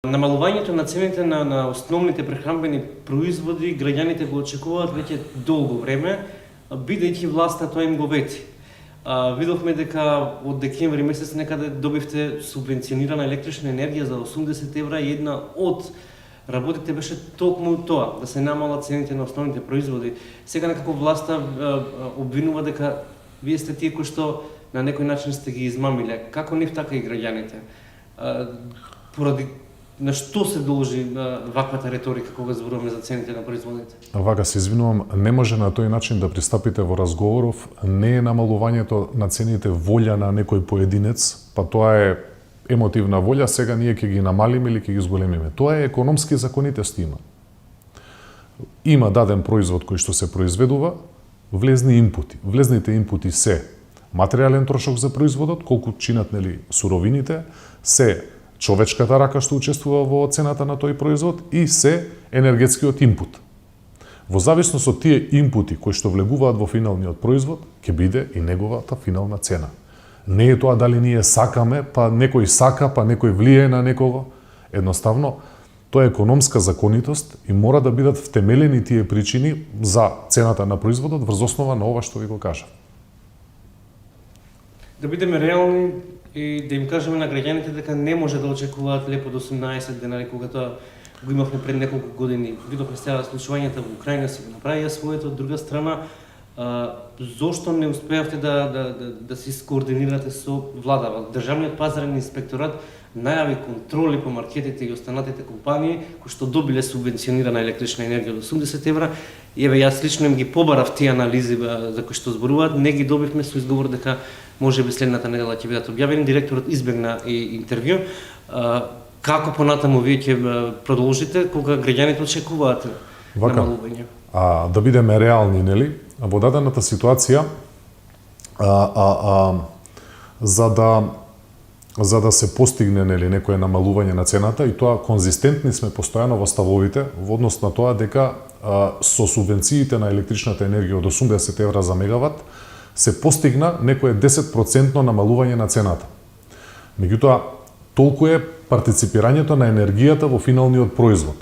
Намалувањето на цените на основните прехранбени производи граѓаните го очекуваат веќе долго време, бидејќи власта тоа им го вети. Видовме дека од декември месец некаде добивте субвенционирана електрична енергија за 80 евра и една од работите беше токму тоа, да се намалат цените на основните производи. Сега некако власта обвинува дека вие сте тие кои што на некој начин сте ги измамиле. Како нив, така и граѓаните. Поради на што се должи ваквата реторика кога зборуваме за цените на производите? Вака се извинувам, не може на тој начин да пристапите во разговоров. Не е намалувањето на цените волја на некој поединец, па тоа е емотивна волја, сега ние ќе ги намалиме или ќе ги зголемиме. Тоа е економски законитост има. Има даден производ кој што се произведува, влезни инпути. Влезните инпути се материјален трошок за производот, колку чинат суровините, се човечката рака што учествува во цената на тој производ и се енергетскиот инпут. Во зависност од тие инпути кои што влегуваат во финалниот производ, ќе биде и неговата финална цена. Не е тоа дали ние сакаме, па некој сака, па некој влијае на некого. Едноставно, тоа е економска законитост и мора да бидат втемелени тие причини за цената на производот врз основа на ова што ви го кажав. Да бидеме реални и да им кажеме на граѓаните дека не може да очекуваат лепо до 18 денари, кога тоа го имавме пред неколку години. Видовме сега случувањата во Украина, си го направија своето. Од друга страна, зошто не успеавте да се скоординирате со владава? Државниот пазарен инспекторат најави контроли по маркетите и останатите компании кои што добиле субвенционирана електрична енергија од 80 евра. И еве, јас лично им ги побарав тие анализи за кои што зборуваат, не ги добивме со изговор дека можеби следната недела ќе бидат објавени. Директорот избегна и интервју. Како понатаму вие ќе продолжите кога граѓаните очекуваат намалување? Да бидеме реални, нели? Во дадената ситуација, за да се постигне некое намалување на цената, и тоа конзистентни сме постојано во ставовите во однос на тоа дека со субвенциите на електричната енергија од 80 евра за мегават се постигна некое 10% намалување на цената. Меѓутоа, толку е партиципирањето на енергијата во финалниот производ.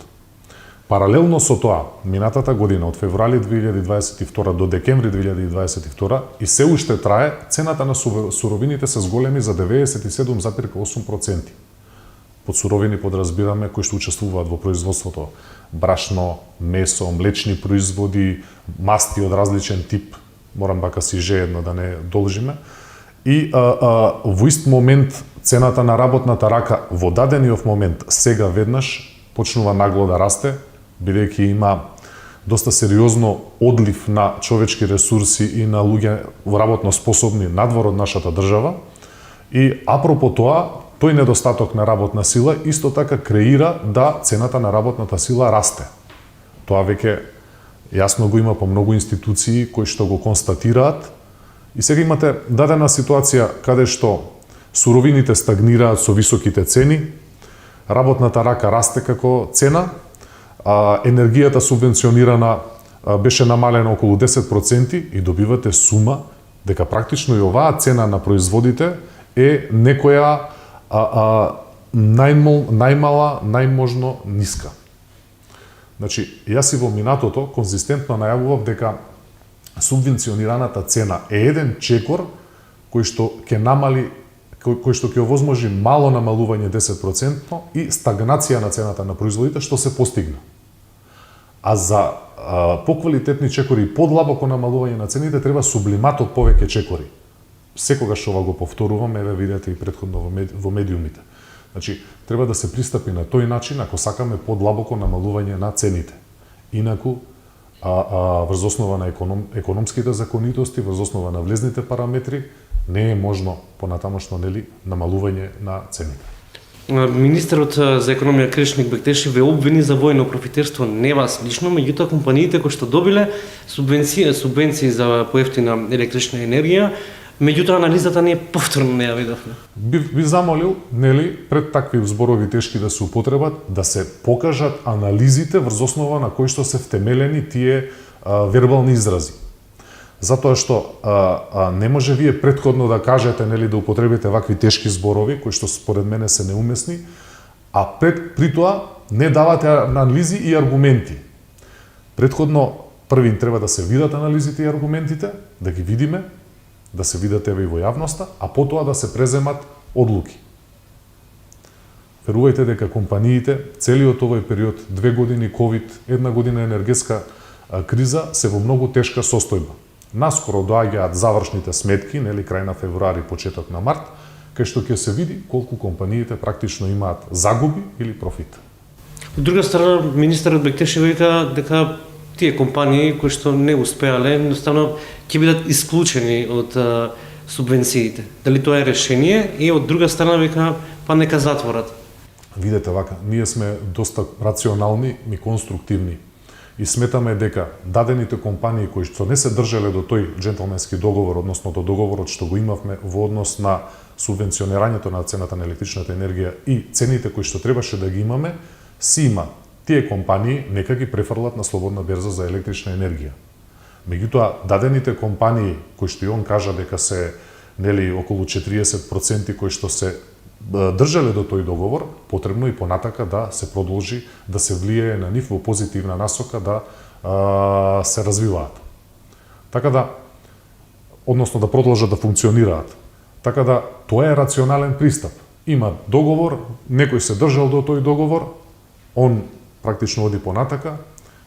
Паралелно со тоа, минатата година, од февруари 2022 до декември 2022, и се уште трае, цената на суровините се зголеми за 97,8%. Под суровини подразбираме кои што учествуваат во производството: брашно, месо, млечни производи, масти од различен тип. Морам бака си жеедно да не должиме. И во ист момент цената на работната рака во дадениот момент сега веднаш почнува нагло да расте, бидејќи има доста сериозно одлив на човечки ресурси и на луѓе работно способни надвор од нашата држава. И апропо тоа, тој недостаток на работна сила исто така креира да цената на работната сила расте. Тоа веќе јасно го има по многу институции кои што го констатираат. И сега имате дадена ситуација каде што суровините стагнираат со високите цени, работната рака расте како цена, енергијата субвенционирана беше намалена околу 10% и добивате сума дека практично и оваа цена на производите е некоја најмала, најможно ниска. Значи, јас и во минатото конзистентно најавував дека субвенционираната цена е еден чекор кој што ќе намали, кој што ќе овозможи мало намалување 10% и стагнација на цената на производите, што се постигна. А за поквалитетни чекори и подлабоко намалување на цените треба сублимат од повеќе чекори. Секогаш ова го повторувам, еве видете и претходно во медиумите. Значи, треба да се пристапи на тој начин ако сакаме подлабоко намалување на цените. Инаку, врз основа на економските законитости, врз основа на влезните параметри, не е можно понатамошно намалување на цените. Министерот за економија Кршник Бектеши ве обвини за воено профитерство, не вас лично, меѓутоа компаниите кои што добиле субвенции за поевтина електрична енергија, меѓутоа анализата не е повторно не ја видовме. Би замолил, пред такви зборови тешки да се употребат, да се покажат анализите врз основа на кои што се втемелени тие вербални изрази. Затоа што не може вие претходно да кажете, да употребите вакви тешки зборови, кои што според мене се неумесни, а при тоа не давате анализи и аргументи. Претходно први им треба да се видат анализите и аргументите, да ги видиме, да се видат еве и во јавноста, а потоа да се преземат одлуки. Верувајте дека компаниите целиот овој период, 2 години ковид, 1 година енергетска криза, се во многу тешка состојба. Наскоро доаѓаат завршните сметки, нели крај на февруари, почеток на март, кај што ќе се види колку компаниите практично имаат загуби или профит. Од друга страна, министерот Бектеши вика дека тие компании кои што не успеале, едноставно ќе бидат исклучени од субвенциите. Дали тоа е решение? И од друга страна вика, па нека затворат. Видете вака, ние сме доста рационални и конструктивни и сметаме дека дадените компании кои што не се држале до тој джентлменски договор, односно до договорот што го имавме во однос на субвенционирањето на цената на електричната енергија и цените кои што требаше да ги имаме, си има. Тие компании нека ги префрлат на слободна берза за електрична енергија. Меѓутоа, дадените компании кои што и он кажа дека се нели околу 40% кои што се држале до тој договор, потребно и понатака да се продолжи да се влијае на нив во позитивна насока да се развиваат. Така да, односно да продолжат да функционираат. Така да, тоа е рационален пристап. Има договор, некој се држал до тој договор, он практично оди понатака,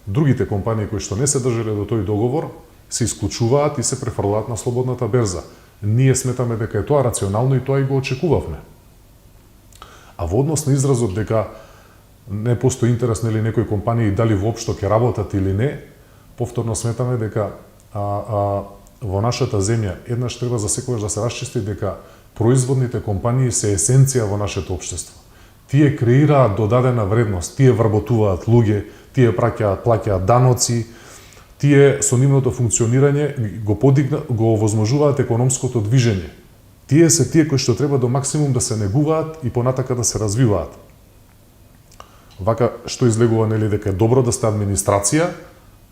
другите компании кои што не се држале до тој договор се исклучуваат и се префрлаат на слободната берза. Ние сметаме дека е тоа рационално и тоа и го очекувавме. А во однос на изразот дека не постои интерес нели некои компании дали воопшто ќе работат или не, повторно сметаме дека во нашата земја еднаш треба за секогаш да се расчисти дека производните компании се есенција во нашето општество. Тие креираат додадена вредност, тие вработуваат луѓе, тие плаќаат даноци, тие со нивното функционирање го овозможуваат економското движење. Тие се тие кои што треба до максимум да се негуваат и понатака да се развиваат. Вака што излегува нели дека е добро да сте администрација,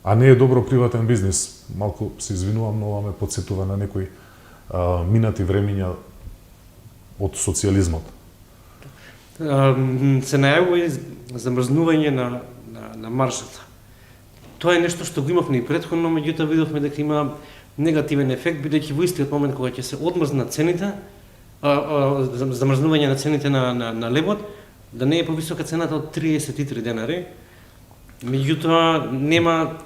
а не е добро приватен бизнис. Малку се извинувам, но ова ме потсетува на некои минати времиња од социјализмот. Се најавува и замрзнување на маржата. Тоа е нешто што го имавме и претходно, меѓутоа видовме дека има негативен ефект, бидејќи во истиот момент кога ќе се одмрзнат цените, замрзнување на цените на лебот, да не е повисока цената од 33 денари, меѓутоа нема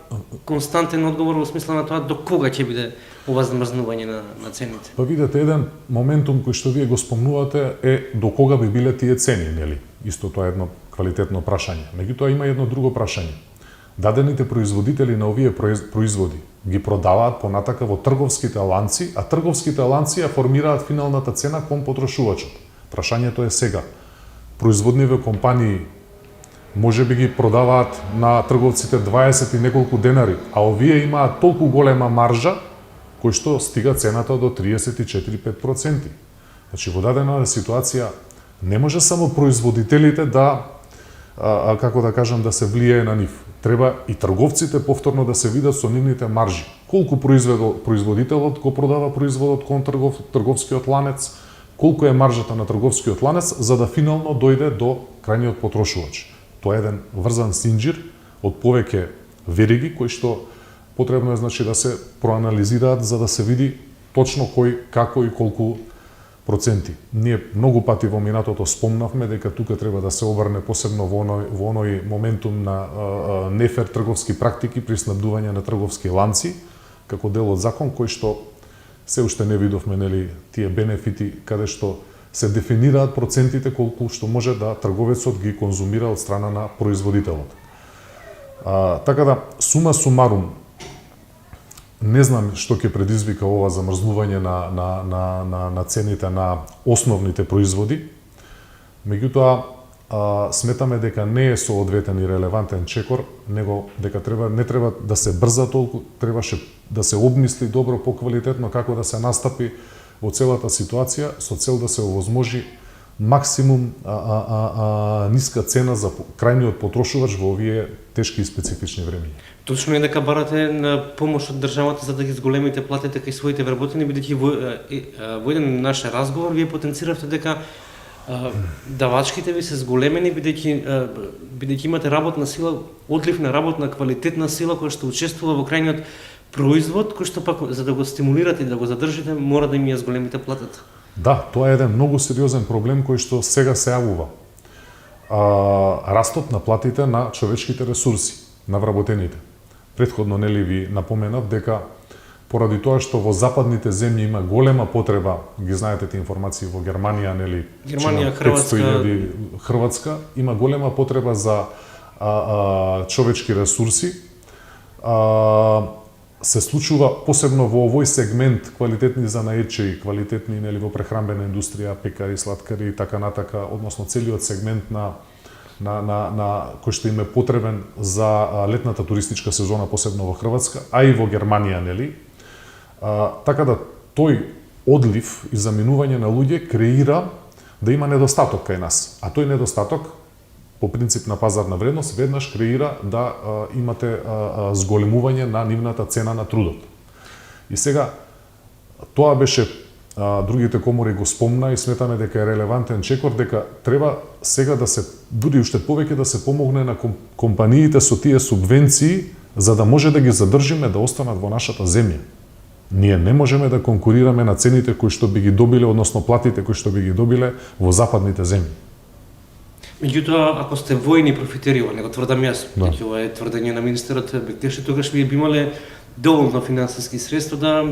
константен одговор во смисла на тоа до кога ќе биде ова замрзнување на цените. Па видете, еден моментум кој што вие го спомнувате е до кога би биле тие цени, нели? Исто тоа е едно квалитетно прашање. Меѓутоа има едно друго прашање. Дадените производители на овие производи ги продаваат понатака во трговските ланци, а трговските ланци ја формираат финалната цена кон потрошувачот. Прашањето е сега. Производниве компании може би ги продаваат на трговците 20 и неколку денари, а овие имаат толку голема маржа кој што стига цената до 34-5%. Значи во дадена ситуација не може само производителите да како да кажам да се влијае на нив. Треба и трговците повторно да се видат со нивните маржи. Колку производителот го продава производот кон трговскиот ланец, колку е маржата на трговскиот ланец за да финално дојде до крајниот потрошувач. Тоа е еден врзан синџир од повеќе вериги кои што потребно е значи да се проанализираат за да се види точно кој, како и колку проценти. Ние многу пати во минатото спомнавме дека тука треба да се обрне посебно во оној моментум на нефер трговски практики при снабдување на трговски ланци, како дел од закон кој што се уште не видовме нели тие бенефити каде што се дефинираат процентите колку што може да трговецот ги конзумира од страна на производителот. Така да, сума сумарум, не знам што ќе предизвика ова замрзнување на цените на основните производи. Меѓутоа, сметаме дека не е соодветен и релевантен чекор, него дека не треба да се брза толку, требаше да се обмисли добро поквалитетно како да се настапи во целата ситуација со цел да се овозможи максимум ниска цена за крајниот потрошувач во овие тешки и специфични времиња. Точно е дека барате на помош од државата за да ги зголемите платите кај своите вработени, бидејќи во еден наш разговор вие потенциравте дека давачките ви се зголемени бидејќи имате работна сила, одлив на работна квалитетна сила која што учествува во крајниот производ, кој што пак за да го стимулирате и да го задржите, мора да им ја зголемите платата. Да, тоа е еден многу сериозен проблем кој што сега се јавува. Растот на платите на човечките ресурси, на вработените. Претходно нели ви напоменав дека поради тоа што во западните земји има голема потреба, ги знаете тие информации во Германија, нели? Германија, 500.000 Хрватска има голема потреба за човечки ресурси. Се случува посебно во овој сегмент квалитетни занаетчии, квалитетни нели во прехранбена индустрија, пекари, слаткари и така натака, односно целиот сегмент на кој што им е потребен за летната туристичка сезона, посебно во Хрватска, а и во Германија, нели? Така да тој одлив и заминување на луѓе креира да има недостаток кај нас. А тој недостаток, по принцип на пазарна вредност, веднаш креира да имате зголемување на нивната цена на трудот. И сега, тоа беше, другите комори го спомна и сметаме дека е релевантен чекор, дека треба сега да се, дури уште повеќе да се помогне на компаниите со тие субвенции, за да може да ги задржиме да останат во нашата земја. Ние не можеме да конкурираме на цените кои што би ги добиле, односно платите кои што би ги добиле во западните земји. Меѓутоа, ако сте војни профитери, не го тврдам јас, Да. ова е тврдење на министерот Бектеши, тогаш вие би имале доволно финансиски средства да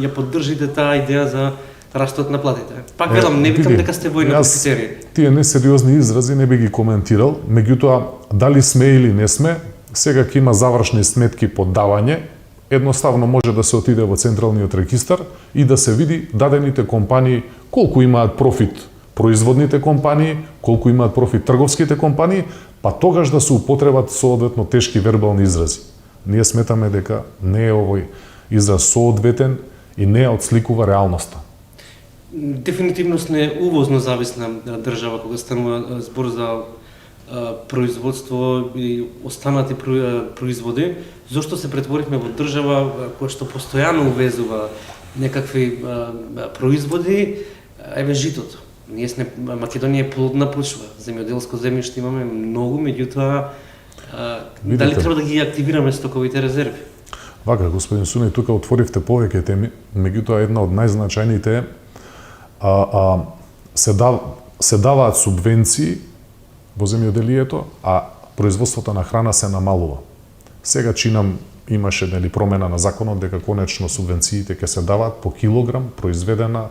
ја поддржите таа идеја за растот на платите. Пак велам, не викам дека сте војни профитери. Тие несериозни изрази не би ги коментирал, меѓутоа дали сме или не сме, сега ќе има завршни сметки по давање, едноставно може да се отиде во централниот регистар и да се види дадените компании колку имаат профит производните компании, колку имаат профит трговските компании, па тогаш да се употребат соодветно тешки вербални изрази. Ние сметаме дека не е овој израз соодветен и не отсликува реалноста. Дефинитивно сме увозно зависна држава кога станува збор за производство и останати производи. Зошто се претворивме во држава која што постојано увезува некакви производи? Еве житото. Ние сме, Македонија е плодна почва, земјоделско земјиште имаме многу, меѓутоа дали треба да ги активираме стоковите резерви? Вака, господин Суни, тука отворивте повеќе теми, меѓутоа една од најзначајните се даваат субвенции во земјоделието, а производството на храна се намалува. Сега чинам имаше нели промена на законот дека конечно субвенциите ќе се даваат по килограм произведена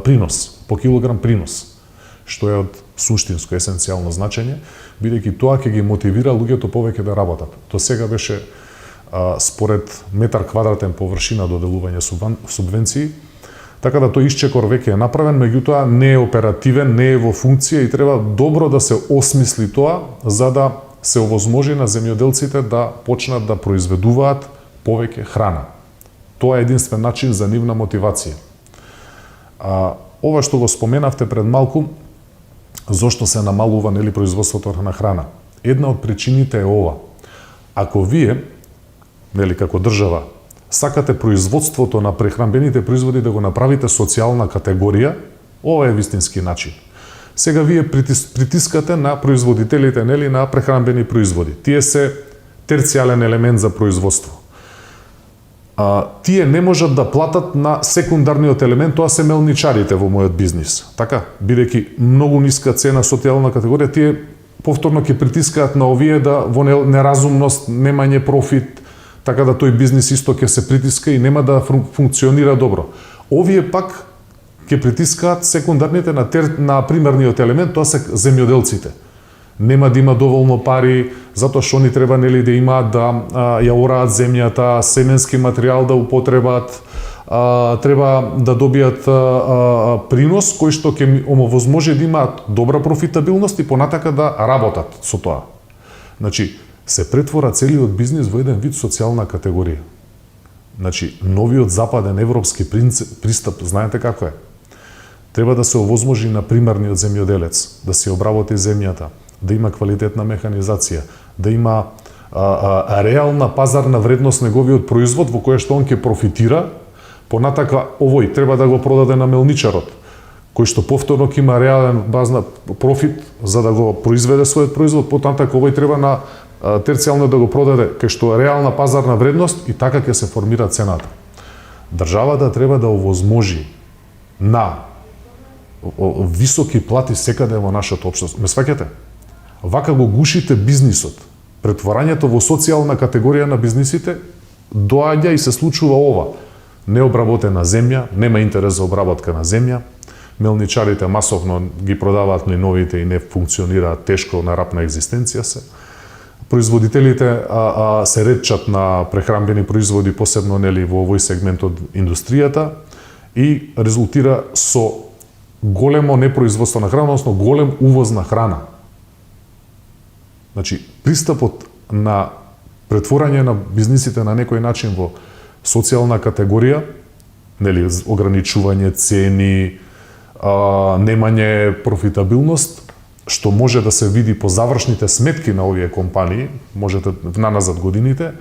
принос, по килограм принос, што е од суштинско есенцијално значење, бидејќи тоа ќе ги мотивира луѓето повеќе да работат. До сега беше според метар квадратен површина доделување субвенции, така да тој исчекор веќе е направен, меѓутоа не е оперативен, не е во функција и треба добро да се осмисли тоа за да се овозможи на земјоделците да почнат да произведуваат повеќе храна. Тоа е единствен начин за нивна мотивација. Ова што го споменавте пред малку, зошто се намалува нели производството на храна? Една од причините е ова. Ако вие, нели како држава, сакате производството на прехранбените производи да го направите социјална категорија, ова е вистински начин. Сега вие притискате на производителите нели на прехранбени производи. Тие се терцијален елемент за производство. Тие не можат да платат на секундарниот елемент, тоа се мелничарите во мојот бизнис. Така, бидејќи многу ниска цена социјална категорија, тие повторно ќе притискаат на овие да во неразумност, немање профит, така да тој бизнис исто ќе се притиска и нема да функционира добро. Овие пак ќе притискаат секундарните на примерниот елемент, тоа се земјоделците. Нема да има доволно пари, затоа што они треба нели да имаат да ја ораат земјата, семенски материјал да употребат, треба да добијат принос кој што ќе омовозможи да имаат добра профитабилност и понатака да работат со тоа. Значи, се претвора целиот бизнис во еден вид социјална категорија. Значи, новиот западен европски пристап, знаете како е? Треба да се овозможи на примерниот земјоделец да се обработи земјата, да има квалитетна механизација, да има реална пазарна вредност неговиот производ во која што он ќе профитира, понатака овој треба да го продаде на мелничарот. кој што повторно ќе има реален базна профит за да го произведе својот производ, потаму овој треба на терцијално да го продаде кај што е реална пазарна вредност и така ќе се формира цената. Државата треба да овозможи на високи плати секаде во нашата општество. Ме сваќате? Вака го гушите бизнисот. Претворањето во социјална категорија на бизнисите доаѓа и се случува ова. Необработена земја, нема интерес за обработка на земја, мелничарите масовно ги продаваат млиновите и не функционираат, тешко на рап на екзистенција се. Производителите се ретчат на прехранбени производи, посебно нели во овој сегмент од индустријата и резултира со големо непроизводство на храна, односно голем увоз на храна. Значи, пристапот на претворање на бизнисите на некој начин во социјална категорија, нели, ограничување цени, немање профитабилност, што може да се види по завршните сметки на овие компании, можете наназад годините,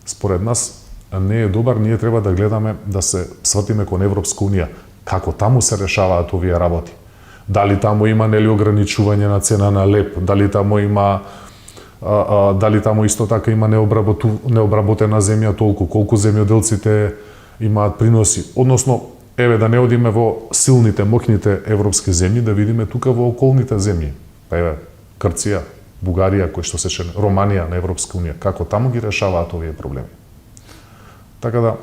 според нас не е добар, ние треба да гледаме да се сватиме кон Европска унија, како таму се решаваат овие работи. Дали таму има нели ограничување на цена на леб, дали таму има дали таму исто така има необработена земја толку, колку земјоделците имаат приноси. Односно, еве да не одиме во силните, моќните европски земји, да видиме тука во околните земји. Па еве, Грција, Бугарија, кој што се Романија на Европска унија, како таму ги решаваат овие проблеми. Така да,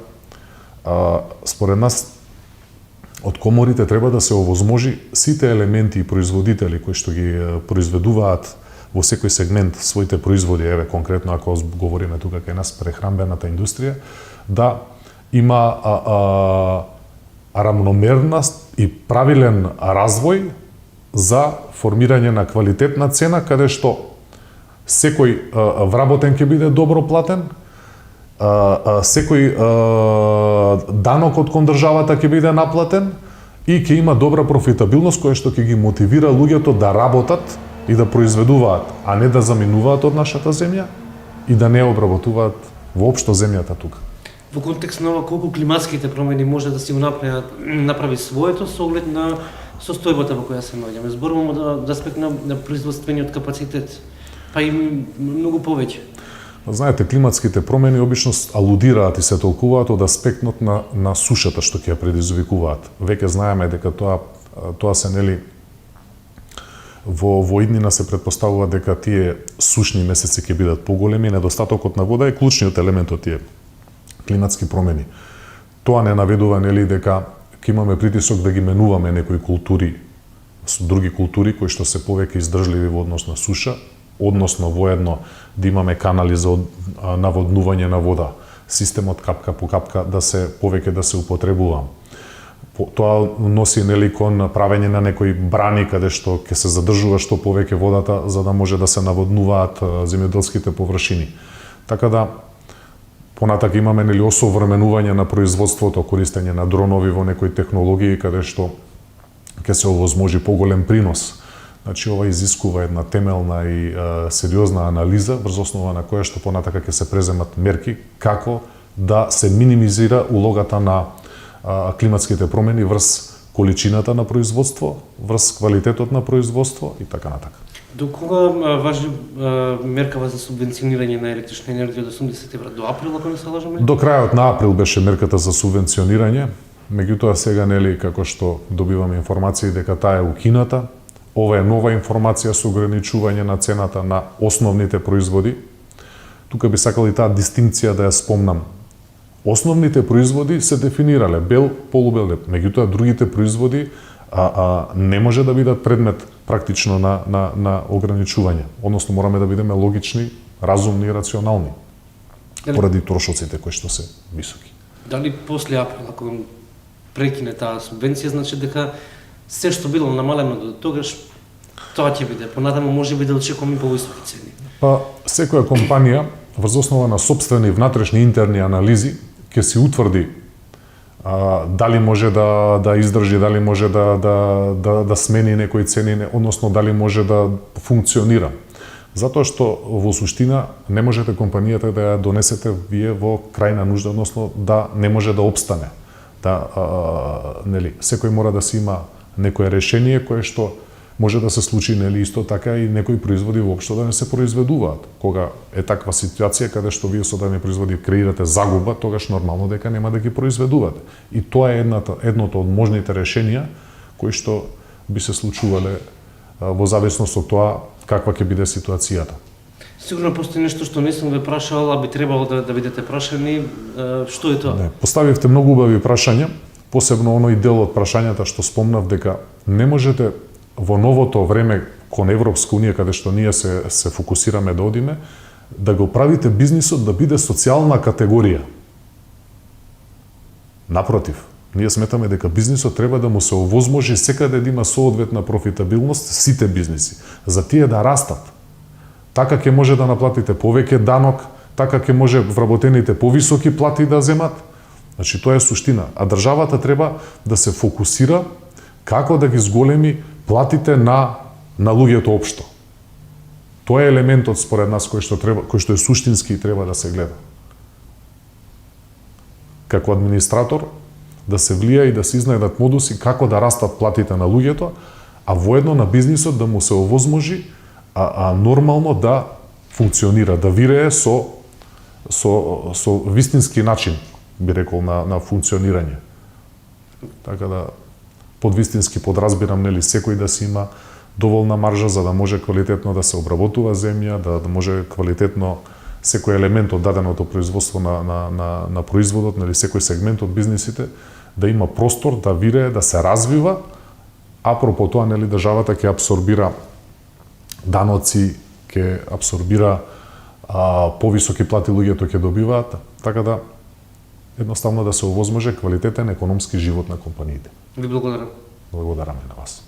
според нас, од коморите треба да се овозможи сите елементи и производители кои што ги произведуваат во секој сегмент своите производи, еве конкретно ако говориме тука кај нас прехранбената индустрија, да има рамномерност и правилен развој за формирање на квалитетна цена, каде што секој вработен ќе биде добро платен, секој данок од кон државата ќе биде наплатен и ќе има добра профитабилност која што ќе ги мотивира луѓето да работат и да произведуваат, а не да заминуваат од нашата земја и да не обработуваат воопшто земјата тука. Во контекст на ова, колку климатските промени може да си го направи своето со оглед на состојбата во која се наоѓаме. Зборуваме од аспект на производствениот капацитет, па и многу повеќе. Знаете, климатските промени обично алудираат и се толкуваат од аспектот на сушата што ќе ја предизвикуваат. Веќе знаеме дека тоа се нели во иднина се претпоставува дека тие сушни месеци ќе бидат поголеми, недостатокот на вода е клучниот елемент од тие климатски промени. Тоа не наведува нели дека ќе имаме притисок да ги менуваме некои култури со други култури кои што се повеќе издржливи во однос на суша, односно воедно да имаме канали за наводнување на вода, системот капка по капка да се повеќе да се употребува. Тоа носи нели кон правење на некои брани каде што ќе се задржува што повеќе водата за да може да се наводнуваат земјоделските површини. Така да понатака имаме нели осовременување на производството, користење на дронови во некои технологии каде што ќе се овозможи поголем принос. Значи ова изискува една темелна и сериозна анализа врз основа на која што понатака ќе се преземат мерки како да се минимизира улогата на климатските промени врз количината на производство, врз квалитетот на производство и така натака. До кога важи меркава за субвенционирање на електрична енергија од 80 евра? До април, ако не се лажаме? До крајот на април беше мерката за субвенционирање, меѓутоа сега нели како што добиваме информации дека таа е укината. Ова е нова информација со ограничување на цената на основните производи. Тука би сакал и таа дистинкција да ја спомнам. Основните производи се дефинирале бел, полубел, меѓутоа другите производи не може да бидат предмет практично на ограничување. Односно мораме да бидеме логични, разумни и рационални поради трошоците кои што се високи. Дали после април, ако прекине таа субвенција, значи дека се што било намалено до тогаш, тоа ќе биде. Понатаму може би да очекуваме повисоки цени. Па секоја компанија врз основа на сопствени внатрешни интерни анализи ќе си утврди дали може да издржи, дали може да смени некои цени, односно дали може да функционира. Затоа што во суштина не можете компанијата да ја донесете вие во крајна нужда, односно да не може да опстане. Нели, секој мора да си има некое решение кое што може да се случи, нели, исто така и некои производи воопшто да не се произведуваат. Кога е таква ситуација каде што вие со дадени производи креирате загуба, тогаш нормално дека нема да ги произведувате. И тоа е едното од можните решенија кои што би се случувале во зависност од тоа каква ќе биде ситуацијата. Сигурно постои нешто што не сум ве прашал, а би требало да бидете прашани. Што е тоа? Не, поставивте многу убави прашања, посебно оној дел од прашањата што спомнав дека не можете во новото време кон Европска унија, каде што ние се фокусираме да одиме, да го правите бизнисот да биде социјална категорија. Напротив, ние сметаме дека бизнисот треба да му се овозможи секаде да има соодветна профитабилност сите бизниси, за тие да растат. Така ќе може да наплатите повеќе данок, така ќе може вработените повисоки плати да земат. Значи, тоа е суштина. А државата треба да се фокусира како да ги зголеми платите на луѓето општо. Тоа е елементот според нас кој што е суштински и треба да се гледа. Како администратор да се влија и да се изнајдат модуси како да растат платите на луѓето, а воедно на бизнисот да му се овозможи нормално да функционира, да вирее со вистински начин, би рекол, на функционирање. Така да под вистински подразбирам, нели, секој да си има доволна маржа за да може квалитетно да се обработува земја, да може квалитетно секој елемент од даденото производство на производот, нели, секој сегмент од бизнисите да има простор да вирее, да се развива, апропо тоа, нели, државата ќе абсорбира даноци, ќе абсорбира повисоки плати луѓето ќе добиваат, така да едноставно да се овозможи квалитетен економски живот на компаниите. Ви благодарам. Благодараме на вас.